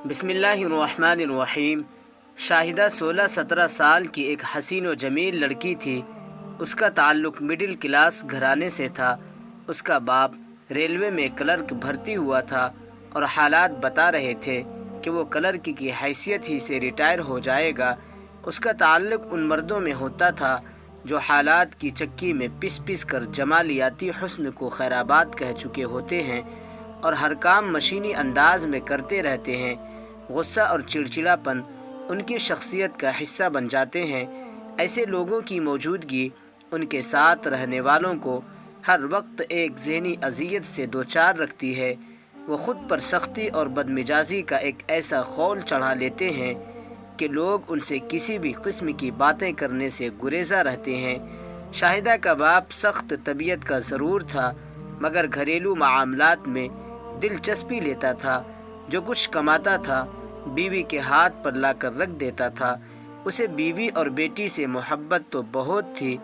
بسم اللہ الرحمن الرحیم۔ شاہدہ 16-17 سال کی ایک حسین و جمیل لڑکی تھی۔ اس کا تعلق مڈل کلاس گھرانے سے تھا۔ اس کا باپ ریلوے میں کلرک بھرتی ہوا تھا اور حالات بتا رہے تھے کہ وہ کلرک کی حیثیت ہی سے ریٹائر ہو جائے گا۔ اس کا تعلق ان مردوں میں ہوتا تھا جو حالات کی چکی میں پس پس کر جمالیاتی حسن کو خیرآباد کہہ چکے ہوتے ہیں اور ہر کام مشینی انداز میں کرتے رہتے ہیں۔ غصہ اور چڑچڑاپن ان کی شخصیت کا حصہ بن جاتے ہیں۔ ایسے لوگوں کی موجودگی ان کے ساتھ رہنے والوں کو ہر وقت ایک ذہنی اذیت سے دوچار رکھتی ہے۔ وہ خود پر سختی اور بدمزاجی کا ایک ایسا خول چڑھا لیتے ہیں کہ لوگ ان سے کسی بھی قسم کی باتیں کرنے سے گریزاں رہتے ہیں۔ شاہدہ کا باپ سخت طبیعت کا ضرور تھا مگر گھریلو معاملات میں دلچسپی لیتا تھا۔ جو کچھ کماتا تھا بیوی کے ہاتھ پر لا کر رکھ دیتا تھا۔ اسے بیوی اور بیٹی سے محبت تو بہت تھی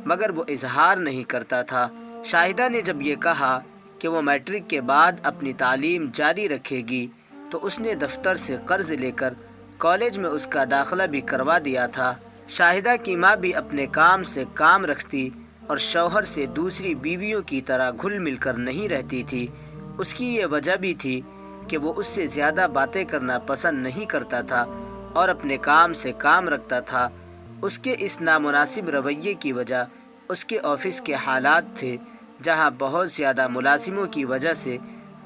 مگر وہ اظہار نہیں کرتا تھا۔ شاہدہ نے جب یہ کہا کہ وہ میٹرک کے بعد اپنی تعلیم جاری رکھے گی تو اس نے دفتر سے قرض لے کر کالج میں اس کا داخلہ بھی کروا دیا تھا۔ شاہدہ کی ماں بھی اپنے کام سے کام رکھتی اور شوہر سے دوسری بیویوں کی طرح گھل مل کر نہیں رہتی تھی۔ اس کی یہ وجہ بھی تھی کہ وہ اس سے زیادہ باتیں کرنا پسند نہیں کرتا تھا اور اپنے کام سے کام رکھتا تھا۔ اس کے اس نامناسب رویے کی وجہ اس کے آفس کے حالات تھے جہاں بہت زیادہ ملازموں کی وجہ سے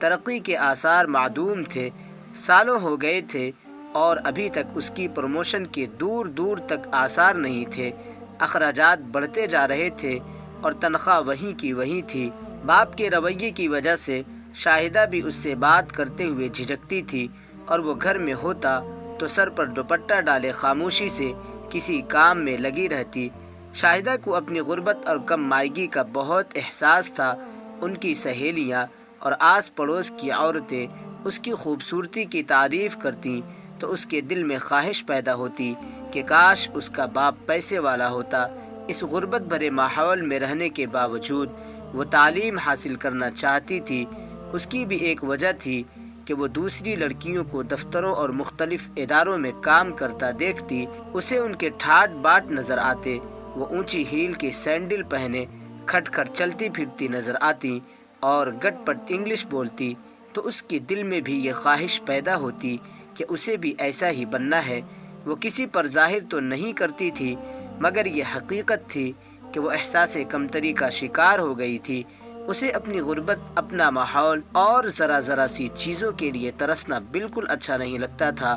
ترقی کے آثار معدوم تھے۔ سالوں ہو گئے تھے اور ابھی تک اس کی پروموشن کے دور دور تک آثار نہیں تھے۔ اخراجات بڑھتے جا رہے تھے اور تنخواہ وہیں کی وہیں تھی۔ باپ کے رویے کی وجہ سے شاہدہ بھی اس سے بات کرتے ہوئے جھجکتی تھی اور وہ گھر میں ہوتا تو سر پر دوپٹہ ڈالے خاموشی سے کسی کام میں لگی رہتی۔ شاہدہ کو اپنی غربت اور کم مائگی کا بہت احساس تھا۔ ان کی سہیلیاں اور آس پڑوس کی عورتیں اس کی خوبصورتی کی تعریف کرتیں تو اس کے دل میں خواہش پیدا ہوتی کہ کاش اس کا باپ پیسے والا ہوتا۔ اس غربت بھرے ماحول میں رہنے کے باوجود وہ تعلیم حاصل کرنا چاہتی تھی۔ اس کی بھی ایک وجہ تھی کہ وہ دوسری لڑکیوں کو دفتروں اور مختلف اداروں میں کام کرتا دیکھتی۔ اسے ان کے ٹھاٹ باٹ نظر آتے۔ وہ اونچی ہیل کے سینڈل پہنے کھٹ کھٹ چلتی پھرتی نظر آتی اور گٹ پٹ انگلش بولتی تو اس کے دل میں بھی یہ خواہش پیدا ہوتی کہ اسے بھی ایسا ہی بننا ہے۔ وہ کسی پر ظاہر تو نہیں کرتی تھی مگر یہ حقیقت تھی کہ وہ احساس کمتری کا شکار ہو گئی تھی۔ اسے اپنی غربت، اپنا ماحول اور ذرا ذرا سی چیزوں کے لیے ترسنا بالکل اچھا نہیں لگتا تھا۔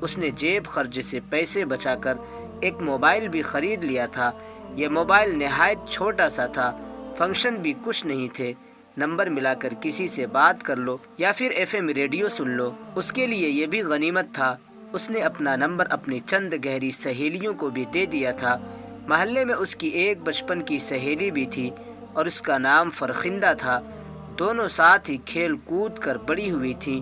اس نے جیب خرچ سے پیسے بچا کر ایک موبائل بھی خرید لیا تھا۔ یہ موبائل نہایت چھوٹا سا تھا، فنکشن بھی کچھ نہیں تھے۔ نمبر ملا کر کسی سے بات کر لو یا پھر FM ریڈیو سن لو، اس کے لیے یہ بھی غنیمت تھا۔ اس نے اپنا نمبر اپنی چند گہری سہیلیوں کو بھی دے دیا تھا۔ محلے میں اس کی ایک بچپن کی سہیلی بھی تھی اور اس کا نام فرخندہ تھا۔ دونوں ساتھ ہی کھیل کود کر بڑی ہوئی تھیں۔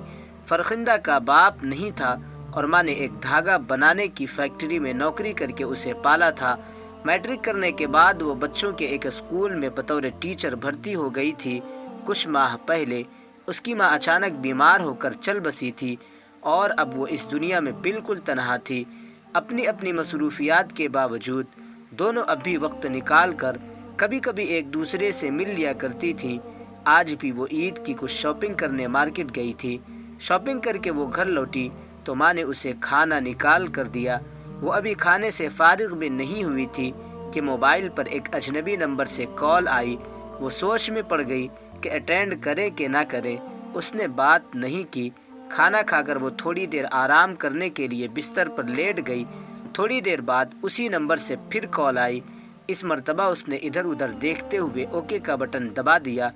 فرخندہ کا باپ نہیں تھا اور ماں نے ایک دھاگا بنانے کی فیکٹری میں نوکری کر کے اسے پالا تھا۔ میٹرک کرنے کے بعد وہ بچوں کے ایک اسکول میں بطور ٹیچر بھرتی ہو گئی تھی۔ کچھ ماہ پہلے اس کی ماں اچانک بیمار ہو کر چل بسی تھی اور اب وہ اس دنیا میں بالکل تنہا تھی۔ اپنی اپنی مصروفیات کے باوجود دونوں اب بھی وقت نکال کر کبھی کبھی ایک دوسرے سے مل لیا کرتی تھیں۔ آج بھی وہ عید کی کچھ شاپنگ کرنے مارکیٹ گئی تھی۔ شاپنگ کر کے وہ گھر لوٹی تو ماں نے اسے کھانا نکال کر دیا۔ وہ ابھی کھانے سے فارغ بھی نہیں ہوئی تھی کہ موبائل پر ایک اجنبی نمبر سے کال آئی۔ وہ سوچ میں پڑ گئی کہ اٹینڈ کرے کہ نہ کرے۔ اس نے بات نہیں کی۔ کھانا کھا کر وہ تھوڑی دیر آرام کرنے کے لیے بستر پر لیٹ گئی۔ تھوڑی دیر بعد اسی نمبر سے پھر کال آئی۔ اس مرتبہ اس نے ادھر ادھر دیکھتے ہوئے اوکے کا بٹن دبا دیا۔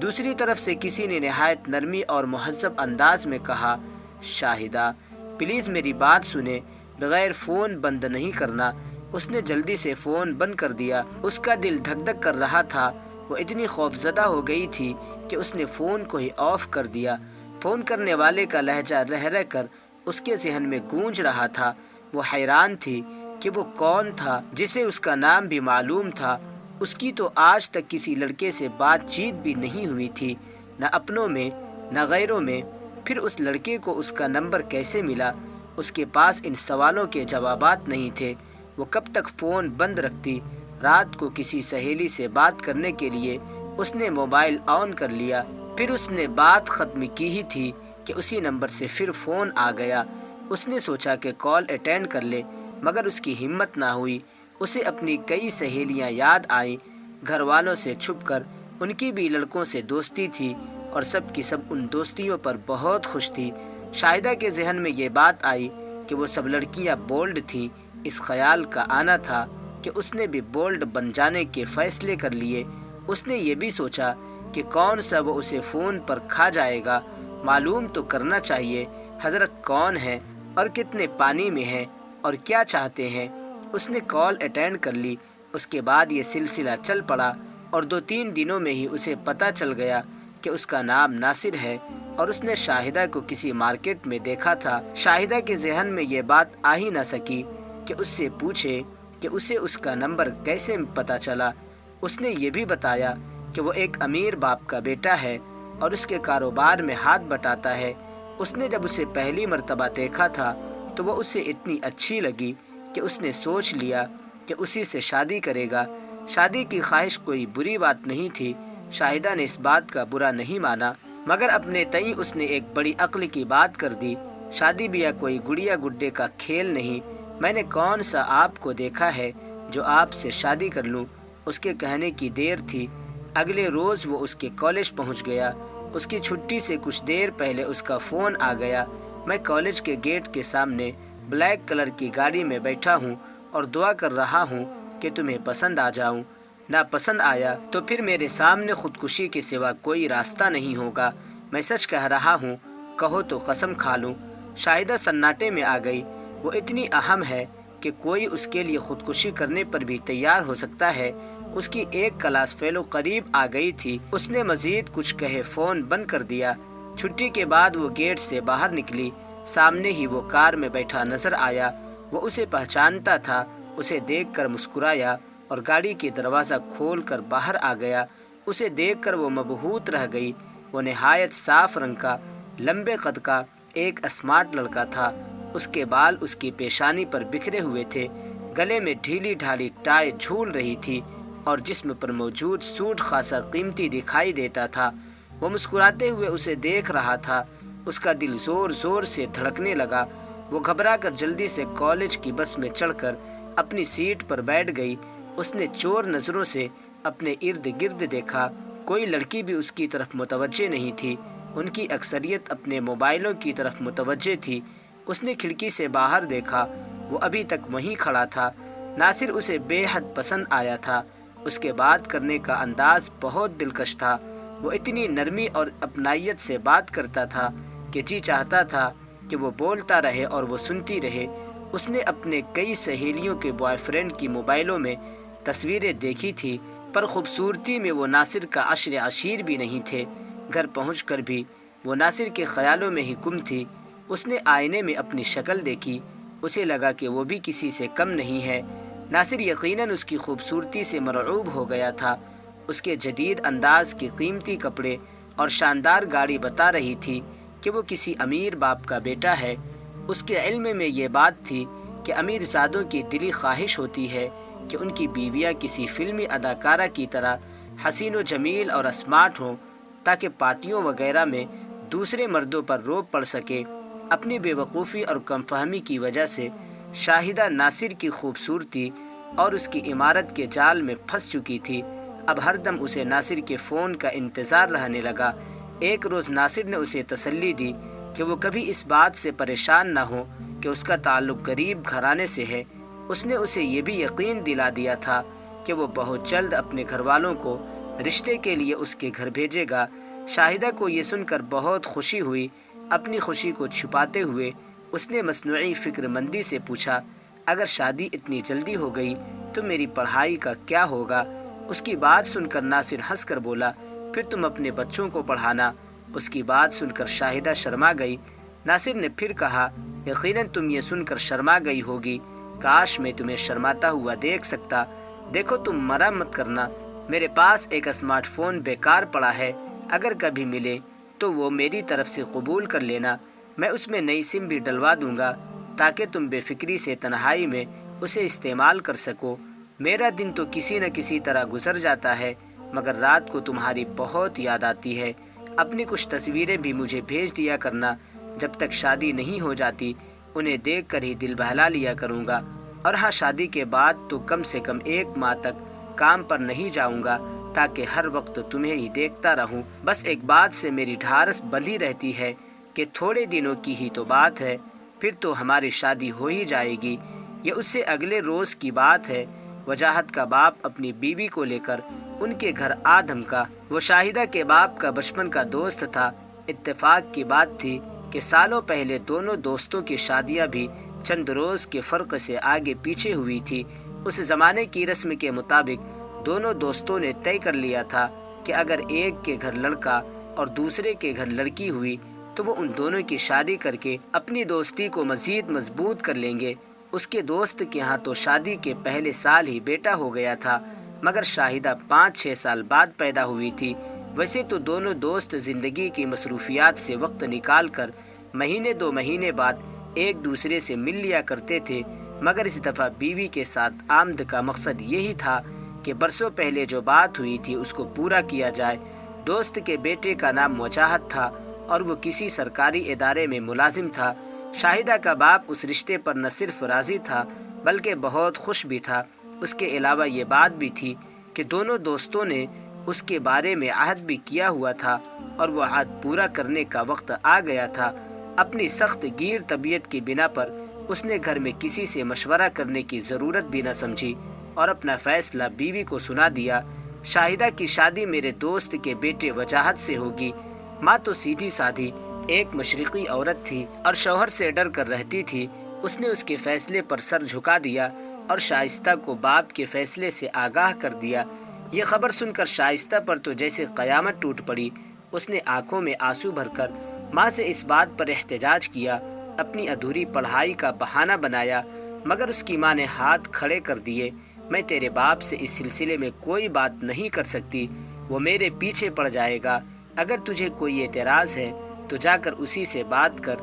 دوسری طرف سے کسی نے نہایت نرمی اور مہذب انداز میں کہا، شاہدہ پلیز میری بات سنیں، بغیر فون بند نہیں کرنا۔ اس نے جلدی سے فون بند کر دیا۔ اس کا دل دھک دھک کر رہا تھا۔ وہ اتنی خوفزدہ ہو گئی تھی کہ اس نے فون کو ہی آف کر دیا۔ فون کرنے والے کا لہجہ رہ رہ کر اس کے ذہن میں گونج رہا تھا۔ وہ حیران تھی کہ وہ کون تھا جسے اس کا نام بھی معلوم تھا۔ اس کی تو آج تک کسی لڑکے سے بات چیت بھی نہیں ہوئی تھی، نہ اپنوں میں نہ غیروں میں۔ پھر اس لڑکے کو اس کا نمبر کیسے ملا؟ اس کے پاس ان سوالوں کے جوابات نہیں تھے۔ وہ کب تک فون بند رکھتی؟ رات کو کسی سہیلی سے بات کرنے کے لیے اس نے موبائل آن کر لیا، پھر اس نے بات ختم کی ہی تھی کہ اسی نمبر سے پھر فون آ گیا۔ اس نے سوچا کہ کال اٹینڈ کر لے، مگر اس کی ہمت نہ ہوئی۔ اسے اپنی کئی سہیلیاں یاد آئیں، گھر والوں سے چھپ کر۔ ان کی بھی لڑکوں سے دوستی تھی اور سب کی سب ان دوستیوں پر بہت خوش تھی۔ شاہدہ کے ذہن میں یہ بات آئی کہ وہ سب لڑکیاں بولڈ تھیں۔ اس خیال کا آنا تھا کہ اس نے بھی بولڈ بن جانے کے فیصلے کر لیے۔ اس نے یہ بھی سوچا کہ کون سا وہ اسے فون پر کھا جائے گا۔ معلوم تو کرنا چاہیے حضرت کون ہے اور کتنے پانی میں ہیں اور کیا چاہتے ہیں۔ اس نے کال اٹینڈ کر لی۔ اس کے بعد یہ سلسلہ چل پڑا اور 2-3 دنوں میں ہی اسے پتہ چل گیا کہ اس کا نام ناصر ہے اور اس نے شاہدہ کو کسی مارکیٹ میں دیکھا تھا۔ شاہدہ کے ذہن میں یہ بات آ ہی نہ سکی کہ اس سے پوچھے کہ اسے اس کا نمبر کیسے پتہ چلا۔ اس نے یہ بھی بتایا کہ وہ ایک امیر باپ کا بیٹا ہے اور اس کے کاروبار میں ہاتھ بٹاتا ہے۔ اس نے جب اسے پہلی مرتبہ دیکھا تھا تو وہ اسے اتنی اچھی لگی کہ اس نے سوچ لیا کہ اسی سے شادی کرے گا۔ شادی کی خواہش کوئی بری بات نہیں تھی۔ شاہدہ نے اس بات کا برا نہیں مانا، مگر اپنے تئیں اس نے ایک بڑی عقل کی بات کر دی۔ شادی بیاہ کوئی گڑیا گڈے کا کھیل نہیں۔ میں نے کون سا آپ کو دیکھا ہے جو آپ سے شادی کر لوں؟ اس کے کہنے کی دیر تھی۔ اگلے روز وہ اس کے کالج پہنچ گیا۔ اس کی چھٹی سے کچھ دیر پہلے اس کا فون آ گیا۔ میں کالج کے گیٹ کے سامنے بلیک کلر کی گاڑی میں بیٹھا ہوں اور دعا کر رہا ہوں کہ تمہیں پسند آ جاؤں۔ نہ پسند آیا تو پھر میرے سامنے خودکشی کے سوا کوئی راستہ نہیں ہوگا۔ میں سچ کہہ رہا ہوں، کہو تو قسم کھا لوں۔ شاہدہ سناٹے میں آ گئی۔ وہ اتنی اہم ہے کہ کوئی اس کے لیے خودکشی کرنے پر بھی تیار ہو سکتا ہے۔ اس کی ایک کلاس فیلو قریب آ گئی تھی۔ اس نے مزید کچھ کہے فون بند کر دیا۔ چھٹی کے بعد وہ گیٹ سے باہر نکلی۔ سامنے ہی وہ کار میں بیٹھا نظر آیا۔ وہ اسے پہچانتا تھا۔ اسے دیکھ کر مسکرایا اور گاڑی کے دروازہ کھول کر باہر آ گیا۔ اسے دیکھ کر وہ مبہوت رہ گئی۔ وہ نہایت صاف رنگ کا، لمبے قد کا ایک اسمارٹ لڑکا تھا۔ اس کے بال اس کی پیشانی پر بکھرے ہوئے تھے، گلے میں ڈھیلی ڈھالی ٹائی جھول رہی تھی اور جسم پر موجود سوٹ خاصا قیمتی دکھائی دیتا تھا۔ وہ مسکراتے ہوئے اسے دیکھ رہا تھا۔ اس کا دل زور زور سے دھڑکنے لگا۔ وہ گھبرا کر جلدی سے کالج کی بس میں چڑھ کر اپنی سیٹ پر بیٹھ گئی۔ اس نے چور نظروں سے اپنے ارد گرد دیکھا۔ کوئی لڑکی بھی اس کی طرف متوجہ نہیں تھی۔ ان کی اکثریت اپنے موبائلوں کی طرف متوجہ تھی۔ اس نے کھڑکی سے باہر دیکھا۔ وہ ابھی تک وہیں کھڑا تھا۔ ناصر اسے بے حد پسند آیا تھا۔ اس کے بات کرنے کا انداز بہت دلکش تھا۔ وہ اتنی نرمی اور اپنائیت سے بات کرتا تھا کہ جی چاہتا تھا کہ وہ بولتا رہے اور وہ سنتی رہے۔ اس نے اپنے کئی سہیلیوں کے بوائے فرینڈ کی موبائلوں میں تصویریں دیکھی تھی، پر خوبصورتی میں وہ ناصر کا عشر عشیر بھی نہیں تھے۔ گھر پہنچ کر بھی وہ ناصر کے خیالوں میں ہی گم تھی۔ اس نے آئینے میں اپنی شکل دیکھی۔ اسے لگا کہ وہ بھی کسی سے کم نہیں ہے۔ ناصر یقیناً اس کی خوبصورتی سے مرعوب ہو گیا تھا۔ اس کے جدید انداز کے قیمتی کپڑے اور شاندار گاڑی بتا رہی تھی کہ وہ کسی امیر باپ کا بیٹا ہے۔ اس کے علم میں یہ بات تھی کہ امیر زادوں کی دلی خواہش ہوتی ہے کہ ان کی بیویاں کسی فلمی اداکارہ کی طرح حسین و جمیل اور اسمارٹ ہوں، تاکہ پارٹیوں وغیرہ میں دوسرے مردوں پر روب پڑ سکے۔ اپنی بے وقوفی اور کم فہمی کی وجہ سے شاہدہ ناصر کی خوبصورتی اور اس کی عمارت کے جال میں پھنس چکی تھی۔ اب ہر دم اسے ناصر کے فون کا انتظار رہنے لگا۔ ایک روز ناصر نے اسے تسلی دی کہ وہ کبھی اس بات سے پریشان نہ ہو کہ اس کا تعلق غریب گھرانے سے ہے۔ اس نے اسے یہ بھی یقین دلا دیا تھا کہ وہ بہت جلد اپنے گھر والوں کو رشتے کے لیے اس کے گھر بھیجے گا۔ شاہدہ کو یہ سن کر بہت خوشی ہوئی۔ اپنی خوشی کو چھپاتے ہوئے اس نے مصنوعی فکر مندی سے پوچھا، اگر شادی اتنی جلدی ہو گئی تو میری پڑھائی کا کیا ہوگا؟ اس کی بات سن کر ناصر ہنس کر بولا، پھر تم اپنے بچوں کو پڑھانا۔ اس کی بات سن کر شاہدہ شرما گئی۔ ناصر نے پھر کہا، یقیناً تم یہ سن کر شرما گئی ہوگی۔ کاش میں تمہیں شرماتا ہوا دیکھ سکتا۔ دیکھو تم مرا مت کرنا، میرے پاس ایک اسمارٹ فون بیکار پڑا ہے، اگر کبھی ملے تو وہ میری طرف سے قبول کر لینا، میں اس میں نئی سم بھی ڈلوا دوں گا تاکہ تم بے فکری سے تنہائی میں اسے استعمال کر سکو۔ میرا دن تو کسی نہ کسی طرح گزر جاتا ہے، مگر رات کو تمہاری بہت یاد آتی ہے۔ اپنی کچھ تصویریں بھی مجھے بھیج دیا کرنا، جب تک شادی نہیں ہو جاتی انہیں دیکھ کر ہی دل بہلا لیا کروں گا۔ اور ہاں، شادی کے بعد تو کم سے کم 1 ماہ تک کام پر نہیں جاؤں گا تاکہ ہر وقت تمہیں ہی دیکھتا رہوں۔ بس ایک بات سے میری ڈھارس بندھی رہتی ہے کہ تھوڑے دنوں کی ہی تو بات ہے، پھر تو ہماری شادی ہو ہی جائے گی۔ یہ اس سے اگلے روز کی بات ہے۔ وجاہت کا باپ اپنی بیوی کو لے کر ان کے گھر آ دھمکا۔ وہ شاہدہ کے باپ کا بچپن کا دوست تھا۔ اتفاق کی بات تھی کہ سالوں پہلے دونوں دوستوں کی شادیاں بھی چند روز کے فرق سے آگے پیچھے ہوئی تھی۔ اس زمانے کی رسم کے مطابق دونوں دوستوں نے طے کر لیا تھا کہ اگر ایک کے گھر لڑکا اور دوسرے کے گھر لڑکی ہوئی تو وہ ان دونوں کی شادی کر کے اپنی دوستی کو مزید مضبوط کر لیں گے۔ اس کے دوست کے ہاں تو شادی کے پہلے سال ہی بیٹا ہو گیا تھا، مگر شاہدہ 5-6 سال بعد پیدا ہوئی تھی۔ ویسے تو دونوں دوست زندگی کی مصروفیات سے وقت نکال کر مہینے 2 مہینے بعد ایک دوسرے سے مل لیا کرتے تھے، مگر اس دفعہ بیوی کے ساتھ آمد کا مقصد یہی تھا کہ برسوں پہلے جو بات ہوئی تھی اس کو پورا کیا جائے۔ دوست کے بیٹے کا نام وجاہت تھا اور وہ کسی سرکاری ادارے میں ملازم تھا۔ شاہدہ کا باپ اس رشتے پر نہ صرف راضی تھا بلکہ بہت خوش بھی تھا۔ اس کے علاوہ یہ بات بھی تھی کہ دونوں دوستوں نے اس کے بارے میں عہد بھی کیا ہوا تھا اور وہ عہد پورا کرنے کا وقت آ گیا تھا۔ اپنی سخت گیر طبیعت کی بنا پر اس نے گھر میں کسی سے مشورہ کرنے کی ضرورت بھی نہ سمجھی اور اپنا فیصلہ بیوی کو سنا دیا۔ شاہدہ کی شادی میرے دوست کے بیٹے وجاہت سے ہوگی۔ ماں تو سیدھی سادھی ایک مشرقی عورت تھی اور شوہر سے ڈر کر رہتی تھی۔ اس نے اس کے فیصلے پر سر جھکا دیا اور شائستہ کو باپ کے فیصلے سے آگاہ کر دیا۔ یہ خبر سن کر شائستہ پر تو جیسے قیامت ٹوٹ پڑی۔ اس نے آنکھوں میں آنسو بھر کر ماں سے اس بات پر احتجاج کیا، اپنی ادھوری پڑھائی کا بہانہ بنایا، مگر اس کی ماں نے ہاتھ کھڑے کر دیے۔ میں تیرے باپ سے اس سلسلے میں کوئی بات نہیں کر سکتی، وہ میرے پیچھے پڑ جائے گا۔ اگر تجھے کوئی اعتراض ہے تو جا کر اسی سے بات کر۔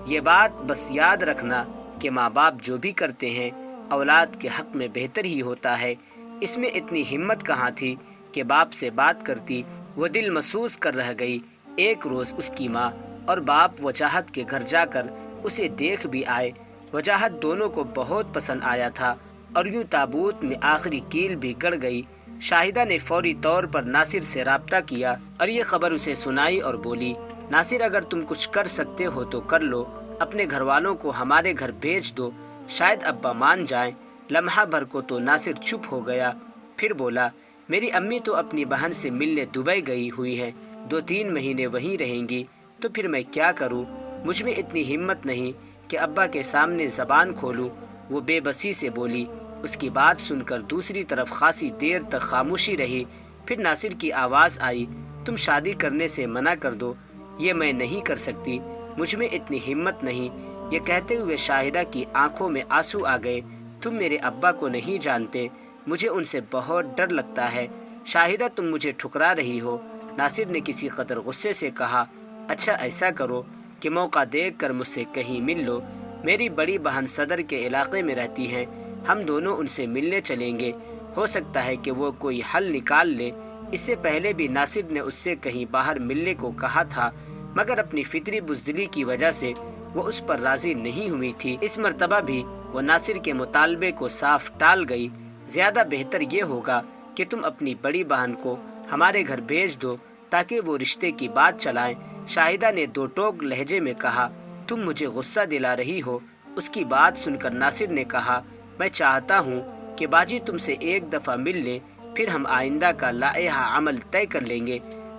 یہ بات بس یاد رکھنا کہ ماں باپ جو بھی کرتے ہیں اولاد کے حق میں بہتر ہی ہوتا ہے۔ اس میں اتنی ہمت کہاں تھی کہ باپ سے بات کرتی۔ وہ دل محسوس کر رہ گئی۔ ایک روز اس کی ماں اور باپ وجاہت کے گھر جا کر اسے دیکھ بھی آئے۔ وجاہت دونوں کو بہت پسند آیا تھا اور یوں تابوت میں آخری کیل بھی گڑ گئی۔ شاہدہ نے فوری طور پر ناصر سے رابطہ کیا اور یہ خبر اسے سنائی اور بولی، ناصر اگر تم کچھ کر سکتے ہو تو کر لو، اپنے گھر والوں کو ہمارے گھر بھیج دو، شاید ابا مان جائیں۔ لمحہ بھر کو تو ناصر چپ ہو گیا، پھر بولا، میری امی تو اپنی بہن سے ملنے دبئی گئی ہوئی ہے، 2-3 مہینے وہیں رہیں گی، تو پھر میں کیا کروں؟ مجھ میں اتنی ہمت نہیں کہ ابا کے سامنے زبان کھولوں۔ وہ بے بسی سے بولی۔ اس کی بات سن کر دوسری طرف خاصی دیر تک خاموشی رہی۔ پھر ناصر کی آواز آئی، تم شادی کرنے سے منع کر دو، یہ میں نہیں کر سکتی، مجھ میں اتنی ہمت نہیں۔ یہ کہتے ہوئے شاہدہ کی آنکھوں میں آنسو آ گئے۔ تم میرے ابا کو نہیں جانتے، مجھے ان سے بہت ڈر لگتا ہے۔ شاہدہ تم مجھے ٹھکرا رہی ہو، ناصر نے کسی قدر غصے سے کہا۔ اچھا ایسا کرو کہ موقع دیکھ کر مجھ سے کہیں مل لو، میری بڑی بہن صدر کے علاقے میں رہتی ہیں، ہم دونوں ان سے ملنے چلیں گے، ہو سکتا ہے کہ وہ کوئی حل نکال لے۔ اس سے پہلے بھی ناصر نے اس سے کہیں باہر ملنے کو کہا تھا، مگر اپنی فطری بزدلی کی وجہ سے وہ اس پر راضی نہیں ہوئی تھی۔ اس مرتبہ بھی وہ ناصر کے مطالبے کو صاف ٹال گئی۔ زیادہ بہتر یہ ہوگا کہ تم اپنی بڑی بہن کو ہمارے گھر بھیج دو تاکہ وہ رشتے کی بات چلائیں۔ شاہدہ نے دو ٹوک لہجے میں کہا، تم مجھے غصہ دلا رہی ہو۔ اس کی بات سن کر ناصر نے کہا، میں چاہتا ہوں کہ باجی تم سے ایک دفعہ مل لے، پھر ہم آئندہ کا لائحہ عمل طے کر لیں گے۔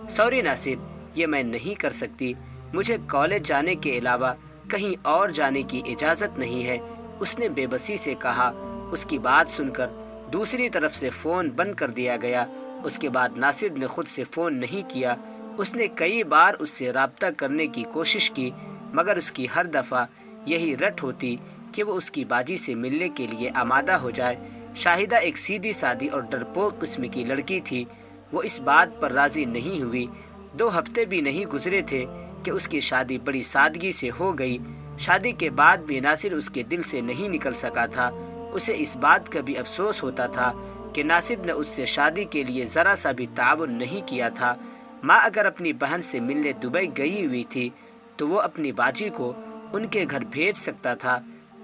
سوری ناصر، یہ میں نہیں کر سکتی، مجھے کالج جانے کے علاوہ کہیں اور جانے کی اجازت نہیں ہے، اس نے بے بسی سے کہا۔ اس کی بات سن کر دوسری طرف سے فون بند کر دیا گیا۔ اس کے بعد ناصر نے خود سے فون نہیں کیا۔ اس نے کئی بار اس سے رابطہ کرنے کی کوشش کی، مگر اس کی ہر دفعہ یہی رٹ ہوتی کہ وہ اس کی باجی سے ملنے کے لیے آمادہ ہو جائے۔ شاہدہ ایک سیدھی سادی اور ڈرپوک قسم کی لڑکی تھی۔ وہ اس بات پر راضی نہیں ہوئی 2 ہفتے بھی نہیں گزرے تھے کہ اس کی شادی بڑی سادگی سے ہو گئی۔ شادی کے بعد بھی ناصر اس کے دل سے نہیں نکل سکا تھا۔ اسے اس بات کا بھی افسوس ہوتا تھا کہ ناصر نے اس سے شادی کے لیے ذرا سا بھی تعاون نہیں کیا تھا۔ ماں اگر اپنی بہن سے ملنے دبئی گئی ہوئی تھی تو وہ اپنی باجی کو ان کے گھر بھیج سکتا تھا۔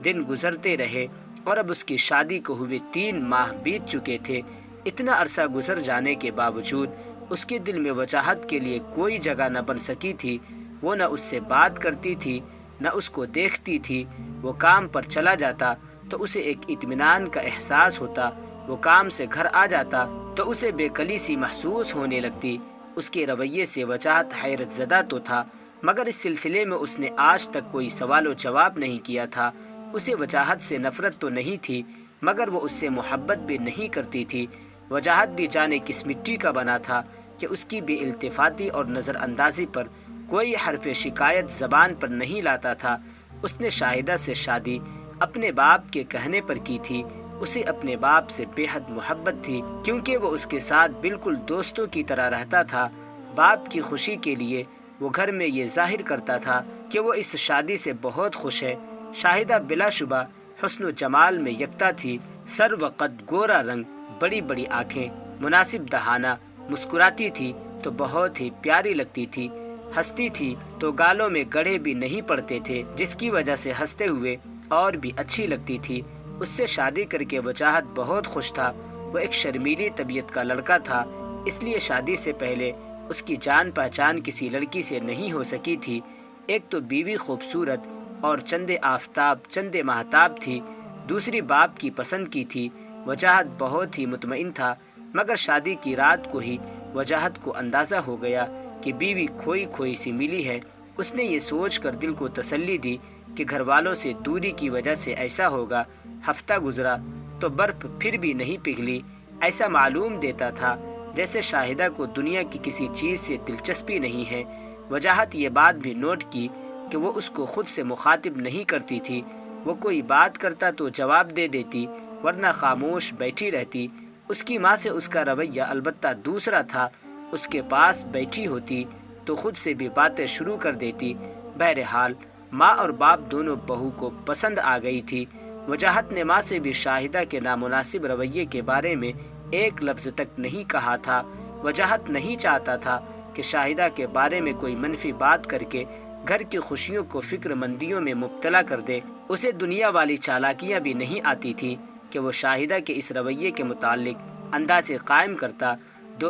دن گزرتے رہے اور اب اس کی شادی کو ہوئے 3 ماہ بیت چکے تھے۔ اتنا عرصہ گزر جانے کے باوجود اس کے دل میں وجاہت کے لیے کوئی جگہ نہ بن سکی تھی۔ وہ نہ اس سے بات کرتی تھی، نہ اس کو دیکھتی تھی۔ وہ کام پر چلا جاتا تو اسے ایک اطمینان کا احساس ہوتا، وہ کام سے گھر آ جاتا تو اسے بے کلی سی محسوس ہونے لگتی۔ اس کے رویے سے وجاہت حیرت زدہ تو تھا، مگر اس سلسلے میں اس نے آج تک کوئی سوال و جواب نہیں کیا تھا۔ اسے وجاہت سے نفرت تو نہیں تھی، مگر وہ اس سے محبت بھی نہیں کرتی تھی۔ وجاہت بھی جانے کس مٹی کا بنا تھا کہ اس کی بے التفاتی اور نظر اندازی پر کوئی حرف شکایت زبان پر نہیں لاتا تھا۔ اس نے شاہدہ سے شادی اپنے باپ کے کہنے پر کی تھی۔ اسے اپنے باپ سے بے حد محبت تھی، کیونکہ وہ اس کے ساتھ بالکل دوستوں کی طرح رہتا تھا۔ باپ کی خوشی کے لیے وہ گھر میں یہ ظاہر کرتا تھا کہ وہ اس شادی سے بہت خوش ہے۔ شاہدہ بلا شبہ حسن و جمال میں یکتا تھی۔ سر و قد، گورا رنگ، بڑی بڑی آنکھیں، مناسب دہانہ، مسکراتی تھی تو بہت ہی پیاری لگتی تھی۔ ہنستی تھی تو گالوں میں گڑھے بھی نہیں پڑتے تھے، جس کی وجہ سے ہنستے ہوئے اور بھی اچھی لگتی تھی۔ اس سے شادی کر کے وجاہت بہت خوش تھا۔ وہ ایک شرمیلی طبیعت کا لڑکا تھا، اس لیے شادی سے پہلے اس کی جان پہچان کسی لڑکی سے نہیں ہو سکی تھی۔ ایک تو بیوی خوبصورت اور چندے آفتاب چندے ماہتاب تھی، دوسری باپ کی پسند کی تھی۔ وجاہت بہت ہی مطمئن تھا، مگر شادی کی رات کو ہی وجاہت کو اندازہ ہو گیا کہ بیوی کھوئی کھوئی سی ملی ہے۔ اس نے یہ سوچ کر دل کو تسلی دی کہ گھر والوں سے دوری کی وجہ سے ایسا ہوگا۔ ہفتہ گزرا تو برف پھر بھی نہیں پگھلی۔ ایسا معلوم دیتا تھا جیسے شاہدہ کو دنیا کی کسی چیز سے دلچسپی نہیں ہے۔ وجاہت یہ بات بھی نوٹ کی کہ وہ اس کو خود سے مخاطب نہیں کرتی تھی۔ وہ کوئی بات کرتا تو جواب دے دیتی، ورنہ خاموش بیٹھی رہتی۔ اس کی ماں سے اس کا رویہ البتہ دوسرا تھا۔ اس کے پاس بیٹھی ہوتی تو خود سے بھی باتیں شروع کر دیتی۔ بہرحال ماں اور باپ دونوں بہو کو پسند آ گئی تھی۔ وجاہت نے ماں سے بھی شاہدہ کے نامناسب رویے کے بارے میں ایک لفظ تک نہیں کہا تھا۔ وجاہت نہیں چاہتا تھا کہ شاہدہ کے بارے میں کوئی منفی بات کر کے گھر کی خوشیوں کو فکر مندیوں میں مبتلا کر دے۔ اسے دنیا والی چالاکیاں بھی نہیں آتی تھی کہ وہ شاہدہ کے اس رویے کے متعلق انداز قائم کرتا۔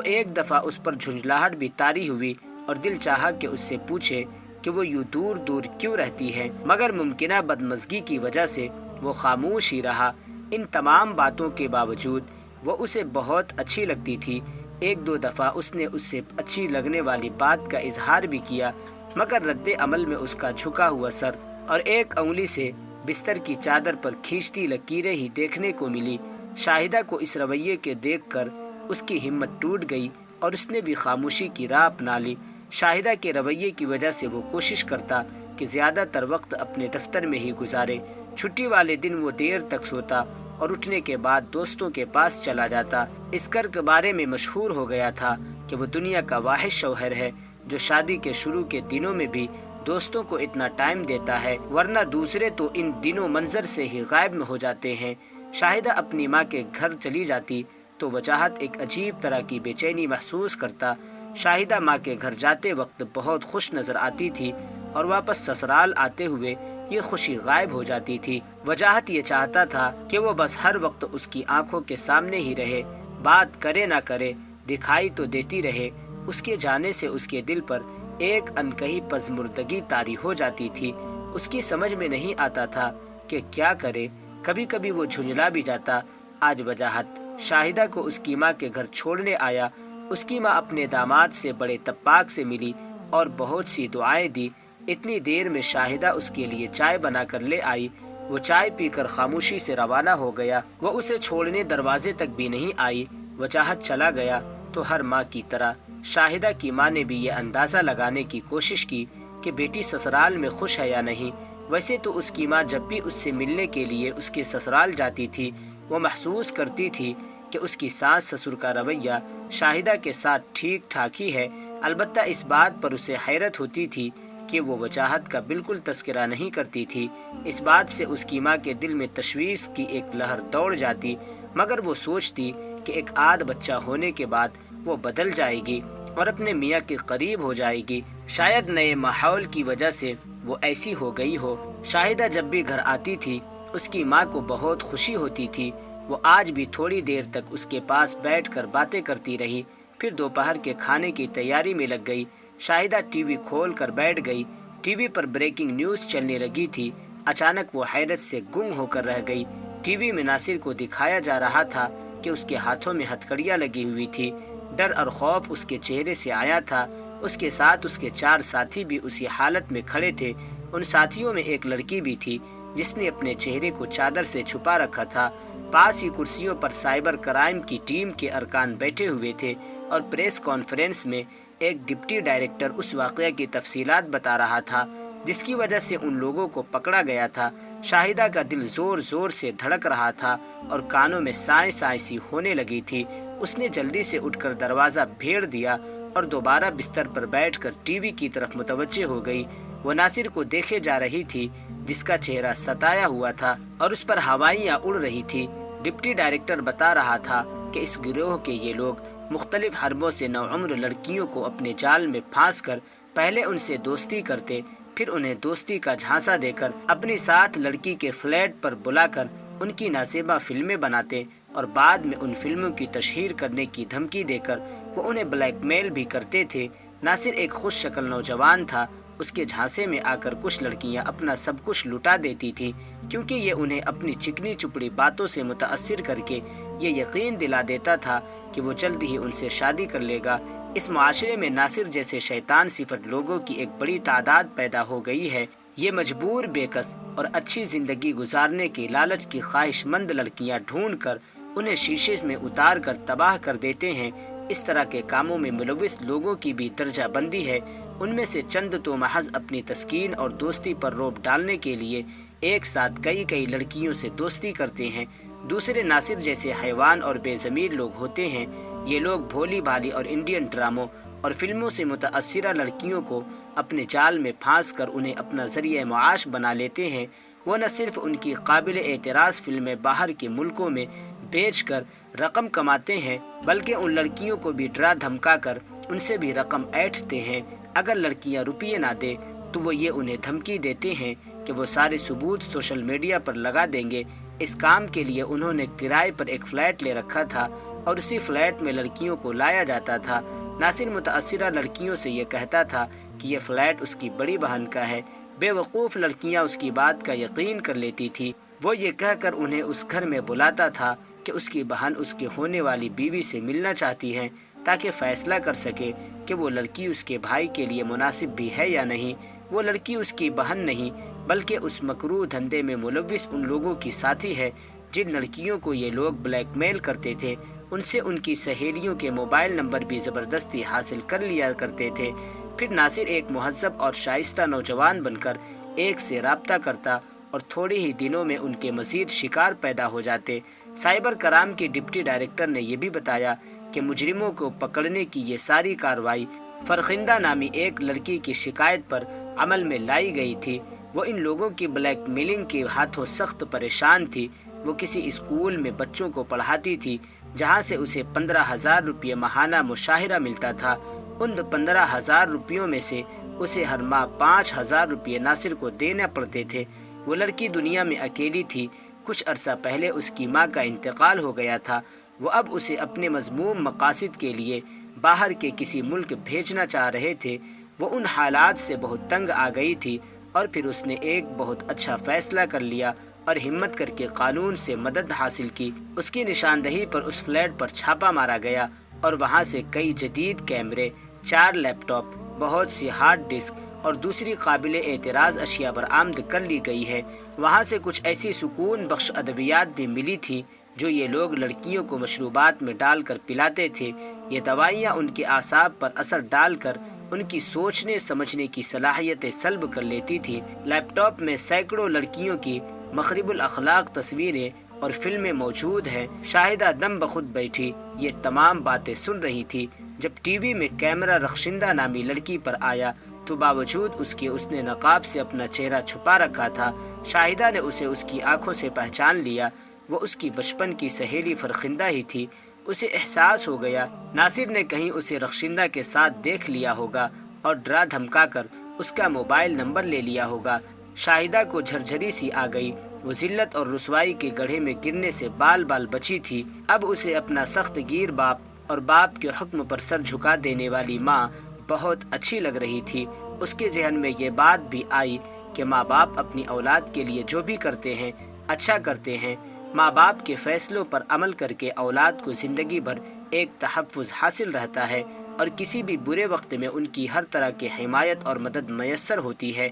ایک دفعہ اس پر جھنجھلاہٹ بھی طاری ہوئی اور دل چاہا کہ اس سے پوچھے کہ وہ یوں دور دور کیوں رہتی ہے، مگر ممکنہ بدمزگی کی وجہ سے وہ خاموش ہی رہا۔ ان تمام باتوں کے باوجود وہ اسے بہت اچھی لگتی تھی۔ 1-2 دفعہ اس نے اس سے اچھی لگنے والی بات کا اظہار بھی کیا، مگر رد عمل میں اس کا جھکا ہوا سر اور ایک انگلی سے بستر کی چادر پر کھینچتی لکیریں ہی دیکھنے کو ملی۔ شاہدہ کو اس رویے کے دیکھ کر اس کی ہمت ٹوٹ گئی اور اس نے بھی خاموشی کی راہ اپنا لی۔ شاہدہ کے رویے کی وجہ سے وہ کوشش کرتا کہ زیادہ تر وقت اپنے دفتر میں ہی گزارے۔ چھٹی والے دن وہ دیر تک سوتا اور اٹھنے کے بعد دوستوں کے پاس چلا جاتا۔ اس کے بارے میں مشہور ہو گیا تھا کہ وہ دنیا کا واحد شوہر ہے جو شادی کے شروع کے دنوں میں بھی دوستوں کو اتنا ٹائم دیتا ہے، ورنہ دوسرے تو ان دنوں منظر سے ہی غائب ہو جاتے ہیں۔ شاہدہ اپنی ماں کے گھر چلی جاتی تو وجاہت ایک عجیب طرح کی بے چینی محسوس کرتا۔ شاہدہ ماں کے گھر جاتے وقت بہت خوش نظر آتی تھی اور واپس سسرال آتے ہوئے یہ خوشی غائب ہو جاتی تھی۔ وجاہت یہ چاہتا تھا کہ وہ بس ہر وقت اس کی آنکھوں کے سامنے ہی رہے، بات کرے نہ کرے، دکھائی تو دیتی رہے۔ اس کے جانے سے اس کے دل پر ایک انکہی پژمردگی طاری ہو جاتی تھی۔ اس کی سمجھ میں نہیں آتا تھا کہ کیا کرے۔ کبھی کبھی وہ جھنجلا بھی جاتا۔ آج وجاہت شاہدہ کو اس کی ماں کے گھر چھوڑنے آیا۔ اس کی ماں اپنے داماد سے بڑے اتفاق سے ملی اور بہت سی دعائیں دی۔ اتنی دیر میں شاہدہ اس کے لیے چائے بنا کر لے آئی۔ وہ چائے پی کر خاموشی سے روانہ ہو گیا۔ وہ اسے چھوڑنے دروازے تک بھی نہیں آئی۔ وجاہت چلا گیا تو ہر ماں کی طرح شاہدہ کی ماں نے بھی یہ اندازہ لگانے کی کوشش کی کہ بیٹی سسرال میں خوش ہے یا نہیں۔ ویسے تو اس کی ماں جب بھی اس سے ملنے کے لیے اس کے سسرال جاتی تھی، وہ محسوس کرتی تھی کہ اس کی ساس سسر کا رویہ شاہدہ کے ساتھ ٹھیک ٹھاک ہی ہے، البتہ اس بات پر اسے حیرت ہوتی تھی کہ وہ وجاہت کا بالکل تذکرہ نہیں کرتی تھی۔ اس بات سے اس کی ماں کے دل میں تشویش کی ایک لہر دوڑ جاتی، مگر وہ سوچتی کہ ایک آدھ بچہ ہونے کے بعد وہ بدل جائے گی اور اپنے میاں کے قریب ہو جائے گی۔ شاید نئے ماحول کی وجہ سے وہ ایسی ہو گئی ہو۔ شاہدہ جب بھی گھر آتی تھی اس کی ماں کو بہت خوشی ہوتی تھی۔ وہ آج بھی تھوڑی دیر تک اس کے پاس بیٹھ کر باتیں کرتی رہی، پھر دوپہر کے کھانے کی تیاری میں لگ گئی۔ شاہدہ ٹی وی کھول کر بیٹھ گئی۔ ٹی وی پر بریکنگ نیوز چلنے لگی تھی۔ اچانک وہ حیرت سے گم ہو کر رہ گئی۔ ٹی وی میں ناصر کو دکھایا جا رہا تھا کہ اس کے ہاتھوں میں ہتھکڑیاں لگی ہوئی تھی۔ ڈر اور خوف اس کے چہرے سے آیا تھا۔ اس کے ساتھ اس کے 4 ساتھی بھی اسی حالت میں کھڑے تھے۔ ان ساتھیوں میں ایک لڑکی بھی تھی جس نے اپنے چہرے کو چادر سے چھپا رکھا تھا۔ پاس ہی کرسیوں پر سائبر کرائم کی ٹیم کے ارکان بیٹھے ہوئے تھے اور پریس کانفرنس میں ایک ڈپٹی ڈائریکٹر اس واقعہ کی تفصیلات بتا رہا تھا جس کی وجہ سے ان لوگوں کو پکڑا گیا تھا۔ شاہدہ کا دل زور زور سے دھڑک رہا تھا اور کانوں میں سائیں سائیں سی ہونے لگی تھی۔ اس نے جلدی سے اٹھ کر دروازہ بھیڑ دیا اور دوبارہ بستر پر بیٹھ کر ٹی وی کی طرف متوجہ ہو گئی۔ وہ ناصر کو دیکھے جا رہی تھی جس کا چہرہ ستایا ہوا تھا اور اس پر ہوائیاں اڑ رہی تھی۔ ڈپٹی ڈائریکٹر بتا رہا تھا کہ اس گروہ کے یہ لوگ مختلف حربوں سے نوعمر لڑکیوں کو اپنے جال میں پھانس کر پہلے ان سے دوستی کرتے، پھر انہیں دوستی کا جھانسا دے کر اپنی ساتھ لڑکی کے فلیٹ پر بلا کر ان کی ناصبہ فلمیں بناتے اور بعد میں ان فلموں کی تشہیر کرنے کی دھمکی دے کر وہ انہیں بلیک میل بھی کرتے تھے۔ ناصر ایک خوش شکل نوجوان تھا۔ اس کے جھانسے میں آ کر کچھ لڑکیاں اپنا سب کچھ لٹا دیتی تھی کیونکہ یہ انہیں اپنی چکنی چپڑی باتوں سے متاثر کر کے یہ یقین دلا دیتا تھا کہ وہ جلد ہی ان سے شادی کر لے گا۔ اس معاشرے میں ناصر جیسے شیطان صفت لوگوں کی ایک بڑی تعداد پیدا ہو گئی ہے۔ یہ مجبور، بے کس اور اچھی زندگی گزارنے کی لالچ کی خواہش مند لڑکیاں ڈھونڈ کر انہیں شیشے میں اتار کر تباہ کر دیتے ہیں۔ اس طرح کے کاموں میں ملوث لوگوں کی بھی درجہ بندی ہے۔ ان میں سے چند تو محض اپنی تسکین اور دوستی پر روب ڈالنے کے لیے ایک ساتھ کئی لڑکیوں سے دوستی کرتے ہیں۔ دوسرے ناصر جیسے حیوان اور بے ضمیر لوگ ہوتے ہیں۔ یہ لوگ بھولی بھالی اور انڈین ڈراموں اور فلموں سے متاثرہ لڑکیوں کو اپنے جال میں پھانس کر انہیں اپنا ذریعہ معاش بنا لیتے ہیں۔ وہ نہ صرف ان کی قابل اعتراض فلمیں باہر کے ملکوں میں بیچ کر رقم کماتے ہیں بلکہ ان لڑکیوں کو بھی ڈرا دھمکا کر ان سے بھی رقم ایٹھتے ہیں۔ اگر لڑکیاں روپیے نہ دیں تو وہ یہ انہیں دھمکی دیتے ہیں کہ وہ سارے ثبوت سوشل میڈیا پر لگا دیں گے۔ اس کام کے لیے انہوں نے کرائے پر ایک فلیٹ لے رکھا تھا اور اسی فلیٹ میں لڑکیوں کو لایا جاتا تھا۔ ناصر متاثرہ لڑکیوں سے یہ کہتا تھا کہ یہ فلیٹ اس کی بڑی بہن کا ہے۔ بے وقوف لڑکیاں اس کی بات کا یقین کر لیتی تھی۔ وہ یہ کہہ کر انہیں اس گھر میں بلاتا تھا کہ اس کی بہن اس کی ہونے والی بیوی سے ملنا چاہتی ہے تاکہ فیصلہ کر سکے کہ وہ لڑکی اس کے بھائی کے لیے مناسب بھی ہے یا نہیں۔ وہ لڑکی اس کی بہن نہیں بلکہ اس مکروہ دھندے میں ملوث ان لوگوں کی ساتھی ہے جن لڑکیوں کو یہ لوگ بلیک میل کرتے تھے۔ ان سے ان کی سہیلیوں کے موبائل نمبر بھی زبردستی حاصل کر لیا کرتے تھے۔ پھر ناصر ایک مہذب اور شائستہ نوجوان بن کر ایک سے رابطہ کرتا اور تھوڑے ہی دنوں میں ان کے مزید شکار پیدا ہو جاتے۔ سائبر کرائم کے ڈپٹی ڈائریکٹر نے یہ بھی بتایا کہ مجرموں کو پکڑنے کی یہ ساری کارروائی فرخندہ نامی ایک لڑکی کی شکایت پر عمل میں لائی گئی تھی۔ وہ ان لوگوں کی بلیک میلنگ کے ہاتھوں سخت پریشان تھی۔ وہ کسی اسکول میں بچوں کو پڑھاتی تھی جہاں سے اسے 15,000 روپے ماہانہ مشاہرہ ملتا تھا۔ ان 15,000 روپیوں میں سے اسے ہر ماہ 5,000 روپے ناصر کو دینا پڑتے تھے۔ وہ لڑکی دنیا میں اکیلی تھی۔ کچھ عرصہ پہلے اس کی ماں کا انتقال ہو گیا تھا۔ وہ اب اسے اپنے مذموم مقاصد کے لیے باہر کے کسی ملک بھیجنا چاہ رہے تھے۔ وہ ان حالات سے بہت تنگ آ گئی تھی اور پھر اس نے ایک بہت اچھا فیصلہ کر لیا اور ہمت کر کے قانون سے مدد حاصل کی۔ اس کی نشاندہی پر اس فلیٹ پر چھاپا مارا گیا اور وہاں سے کئی جدید کیمرے، 4 لیپ ٹاپ، بہت سی ہارڈ ڈسک اور دوسری قابل اعتراض اشیاء برآمد کر لی گئی ہے۔ وہاں سے کچھ ایسی سکون بخش ادویات بھی ملی تھی جو یہ لوگ لڑکیوں کو مشروبات میں ڈال کر پلاتے تھے۔ یہ دوائیاں ان کے اعصاب پر اثر ڈال کر ان کی سوچنے سمجھنے کی صلاحیتیں سلب کر لیتی تھی۔ لیپ ٹاپ میں سینکڑوں لڑکیوں کی مخرب الاخلاق تصویریں اور فلمیں موجود ہیں۔ شاہدہ دم بخود بیٹھی یہ تمام باتیں سن رہی تھی۔ جب ٹی وی میں کیمرہ رخشندہ نامی لڑکی پر آیا تو باوجود اس کے اس نے نقاب سے اپنا چہرہ چھپا رکھا تھا، شاہدہ نے اسے اس کی آنکھوں سے پہچان لیا۔ وہ اس کی بچپن کی سہیلی فرخندہ ہی تھی۔ اسے احساس ہو گیا ناصر نے کہیں اسے رخشندہ کے ساتھ دیکھ لیا ہوگا اور ڈرا دھمکا کر اس کا موبائل نمبر لے لیا ہوگا۔ شاہدہ کو جھرجھری سی آ گئی۔ وہ ذلت اور رسوائی کے گڑھے میں گرنے سے بال بال بچی تھی۔ اب اسے اپنا سخت گیر باپ اور باپ کے حکم پر سر جھکا دینے والی ماں بہت اچھی لگ رہی تھی۔ اس کے ذہن میں یہ بات بھی آئی کہ ماں باپ اپنی اولاد کے لیے جو بھی کرتے ہیں اچھا کرتے ہیں۔ ماں باپ کے فیصلوں پر عمل کر کے اولاد کو زندگی بھر ایک تحفظ حاصل رہتا ہے اور کسی بھی برے وقت میں ان کی ہر طرح کی حمایت اور مدد میسر ہوتی ہے۔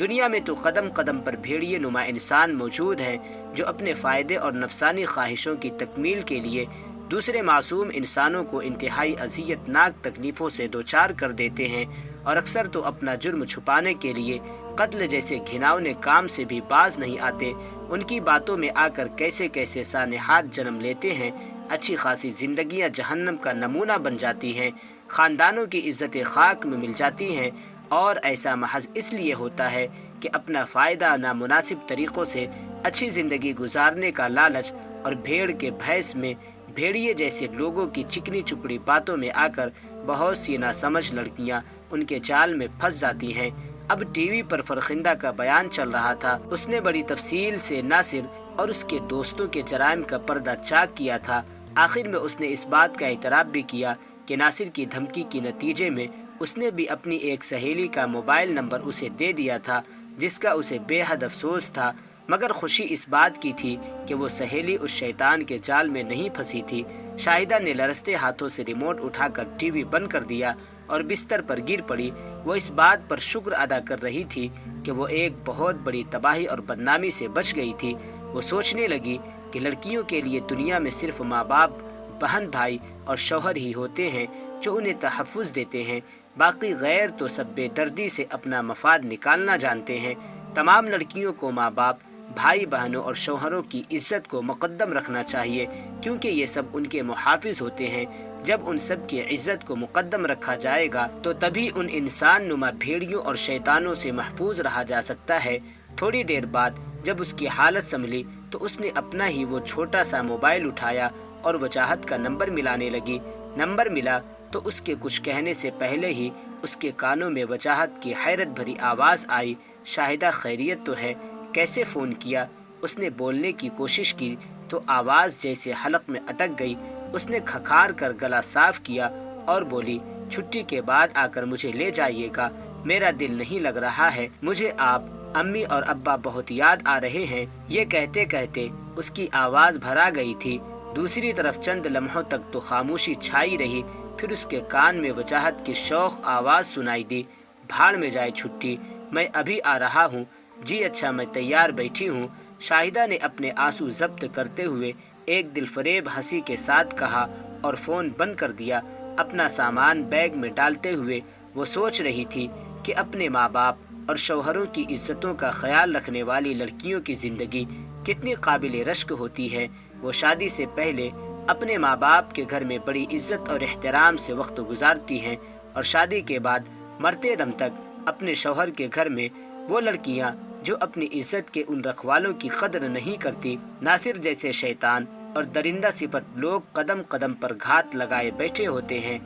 دنیا میں تو قدم قدم پر بھیڑیے نما انسان موجود ہیں جو اپنے فائدے اور نفسانی خواہشوں کی تکمیل کے لیے دوسرے معصوم انسانوں کو انتہائی اذیت ناک تکلیفوں سے دوچار کر دیتے ہیں، اور اکثر تو اپنا جرم چھپانے کے لیے قتل جیسے گھناؤنے کام سے بھی باز نہیں آتے۔ ان کی باتوں میں آ کر کیسے کیسے سانحات جنم لیتے ہیں۔ اچھی خاصی زندگیاں جہنم کا نمونہ بن جاتی ہیں، خاندانوں کی عزت خاک میں مل جاتی ہیں، اور ایسا محض اس لیے ہوتا ہے کہ اپنا فائدہ نامناسب طریقوں سے اچھی زندگی گزارنے کا لالچ اور بھیڑ کے بھینس میں بھیڑیے جیسے لوگوں کی چکنی چپڑی باتوں میں آ کر بہت سی ناسمجھ لڑکیاں ان کے جال میں پھنس جاتی ہیں۔ اب ٹی وی پر فرخندہ کا بیان چل رہا تھا۔ اس نے بڑی تفصیل سے ناصر اور اس کے دوستوں کے جرائم کا پردہ چاک کیا تھا۔ آخر میں اس نے اس بات کا اعتراف بھی کیا کہ ناصر کی دھمکی کے نتیجے میں اس نے بھی اپنی ایک سہیلی کا موبائل نمبر اسے دے دیا تھا، جس کا اسے بے حد افسوس تھا، مگر خوشی اس بات کی تھی کہ وہ سہیلی اس شیطان کے جال میں نہیں پھنسی تھی۔ شاہدہ نے لرزتے ہاتھوں سے ریموٹ اٹھا کر ٹی وی بند کر دیا اور بستر پر گر پڑی۔ وہ اس بات پر شکر ادا کر رہی تھی کہ وہ ایک بہت بڑی تباہی اور بدنامی سے بچ گئی تھی۔ وہ سوچنے لگی کہ لڑکیوں کے لیے دنیا میں صرف ماں باپ، بہن بھائی اور شوہر ہی ہوتے ہیں جو انہیں تحفظ دیتے ہیں، باقی غیر تو سب بے دردی سے اپنا مفاد نکالنا جانتے ہیں۔ تمام لڑکیوں کو ماں باپ، بھائی بہنوں اور شوہروں کی عزت کو مقدم رکھنا چاہیے، کیونکہ یہ سب ان کے محافظ ہوتے ہیں۔ جب ان سب کی عزت کو مقدم رکھا جائے گا تو تبھی ان انسان نما بھیڑیوں اور شیطانوں سے محفوظ رہا جا سکتا ہے۔ تھوڑی دیر بعد جب اس کی حالت سنبھلی تو اس نے اپنا ہی وہ چھوٹا سا موبائل اٹھایا اور وجاہت کا نمبر ملانے لگی۔ نمبر ملا تو اس کے کچھ کہنے سے پہلے ہی اس کے کانوں میں وجاہت کی حیرت بھری آواز آئی، شاہدہ خیریت تو ہے؟ کیسے فون کیا؟ اس نے بولنے کی کوشش کی تو آواز جیسے حلق میں اٹک گئی۔ اس نے کھکھار کر گلا صاف کیا اور بولی، چھٹی کے بعد آ کر مجھے لے جائیے گا، میرا دل نہیں لگ رہا ہے، مجھے آپ، امی اور ابا بہت یاد آ رہے ہیں۔ یہ کہتے کہتے اس کی آواز بھرا گئی تھی۔ دوسری طرف چند لمحوں تک تو خاموشی چھائی رہی، پھر اس کے کان میں وجاہت کی شوخ آواز سنائی دی، بھاڑ میں جائے چھٹی، میں ابھی آ رہا ہوں۔ جی اچھا، میں تیار بیٹھی ہوں۔ شاہدہ نے اپنے آنسو ضبط کرتے ہوئے ایک دل فریب ہنسی کے ساتھ کہا اور فون بند کر دیا۔ اپنا سامان بیگ میں ڈالتے ہوئے وہ سوچ رہی تھی کہ اپنے ماں باپ اور شوہروں کی عزتوں کا خیال رکھنے والی لڑکیوں کی زندگی کتنی قابل رشک ہوتی ہے۔ وہ شادی سے پہلے اپنے ماں باپ کے گھر میں بڑی عزت اور احترام سے وقت گزارتی ہیں، اور شادی کے بعد مرتے دم تک اپنے شوہر کے گھر میں وہ لڑکیاں جو اپنی عزت کے ان رکھوالوں کی قدر نہیں کرتی، ناصر جیسے شیطان اور درندہ صفت لوگ قدم قدم پر گھات لگائے بیٹھے ہوتے ہیں۔